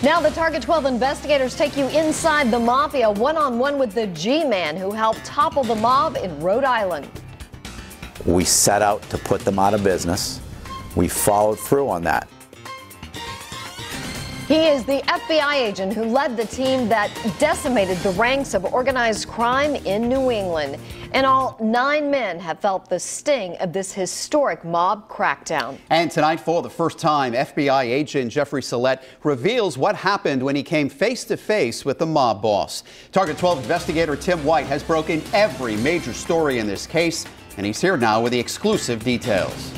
Now the Target 12 investigators take you inside the mafia, one-on-one with the G-man who helped topple the mob in Rhode Island. We set out to put them out of business. We followed through on that. He is the FBI agent who led the team that decimated the ranks of organized crime in New England. In all, 9 men have felt the sting of this historic mob crackdown. And tonight, for the first time, FBI agent Jeffrey Sellette reveals what happened when he came face-to-face with the mob boss. Target 12 investigator Tim White has broken every major story in this case, and he's here now with the exclusive details.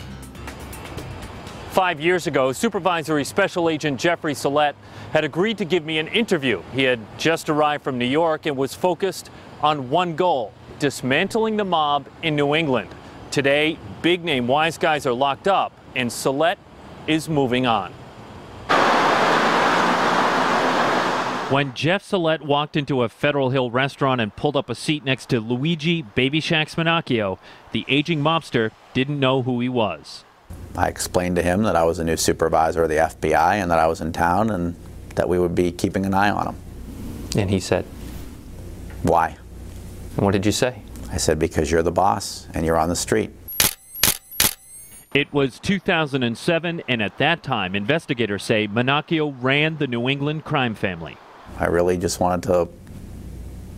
5 years ago, Supervisory Special Agent Jeffrey Sellette had agreed to give me an interview. He had just arrived from New York and was focused on one goal: dismantling the mob in New England. Today, big-name wise guys are locked up, and Sellette is moving on. When Jeff Sellette walked into a Federal Hill restaurant and pulled up a seat next to Luigi Baby Shack Spinacchio, the aging mobster didn't know who he was. I explained to him that I was a new supervisor of the FBI and that I was in town and that we would be keeping an eye on him. And he said, "Why?" And what did you say? I said, "Because you're the boss and you're on the street." It was 2007, and at that time, investigators say Spinacchio ran the New England crime family. I really just wanted to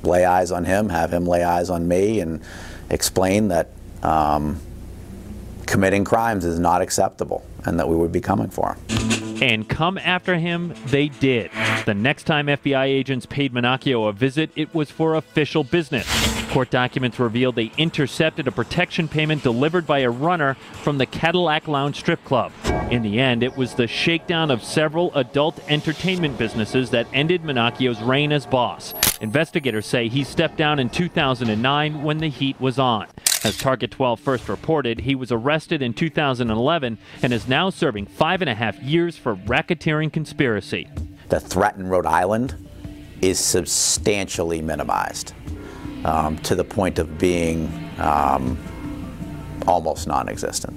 lay eyes on him, have him lay eyes on me, and explain that committing crimes is not acceptable and that we would be coming for him. And come after him, they did. The next time FBI agents paid Spinacchio a visit, it was for official business. Court documents revealed they intercepted a protection payment delivered by a runner from the Cadillac Lounge strip club. In the end, it was the shakedown of several adult entertainment businesses that ended Spinacchio's reign as boss. Investigators say he stepped down in 2009 when the heat was on. As Target 12 first reported, he was arrested in 2011 and is now serving 5.5 years for racketeering conspiracy. The threat in Rhode Island is substantially minimized to the point of being almost non-existent.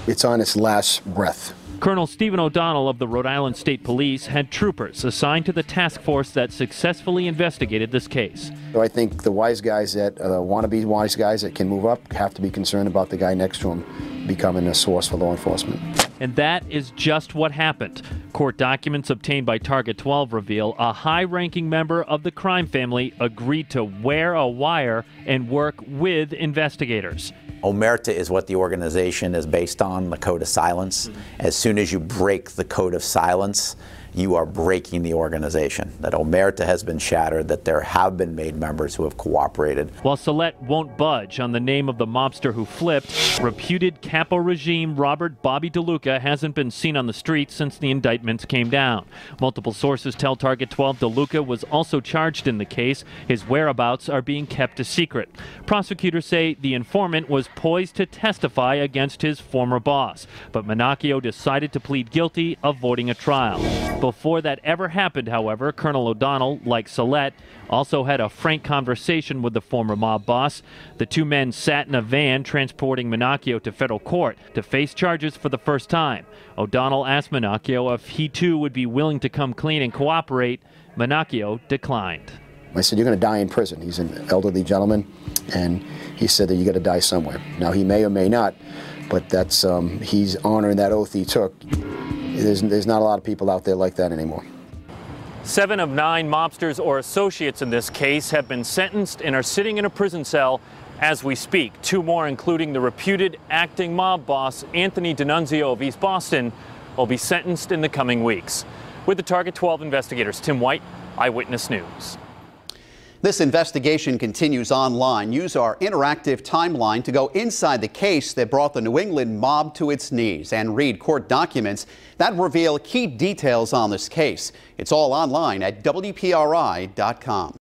It's on its last breath. Colonel Stephen O'Donnell of the Rhode Island State Police had troopers assigned to the task force that successfully investigated this case. So I think the wise guys that want to be wise guys that can move up have to be concerned about the guy next to him becoming a source for law enforcement. And that is just what happened. Court documents obtained by Target 12 reveal a high-ranking member of the crime family agreed to wear a wire and work with investigators. Omerta is what the organization is based on, the code of silence. As soon as you break the code of silence, you are breaking the organization. That Omerta has been shattered, that there have been made members who have cooperated. While Sellette won't budge on the name of the mobster who flipped, reputed capo regime Robert Bobby DeLuca hasn't been seen on the streets since the indictments came down. Multiple sources tell Target 12 DeLuca was also charged in the case. His whereabouts are being kept a secret. Prosecutors say the informant was poised to testify against his former boss, but Spinacchio decided to plead guilty, avoiding a trial. Before that ever happened, however, Colonel O'Donnell, like Sellette, also had a frank conversation with the former mob boss. The two men sat in a van transporting Spinacchio to federal court to face charges for the first time. O'Donnell asked Spinacchio if he too would be willing to come clean and cooperate. Spinacchio declined. I said, "You're going to die in prison." He's an elderly gentleman, and he said that you got to die somewhere. Now, he may or may not, but that's he's honoring that oath he took. There's not a lot of people out there like that anymore. 7 of 9 mobsters or associates in this case have been sentenced and are sitting in a prison cell as we speak. 2 more, including the reputed acting mob boss Anthony D'Annunzio of East Boston, will be sentenced in the coming weeks. With the Target 12 investigators, Tim White, Eyewitness News. This investigation continues online. Use our interactive timeline to go inside the case that brought the New England mob to its knees and read court documents that reveal key details on this case. It's all online at WPRI.com.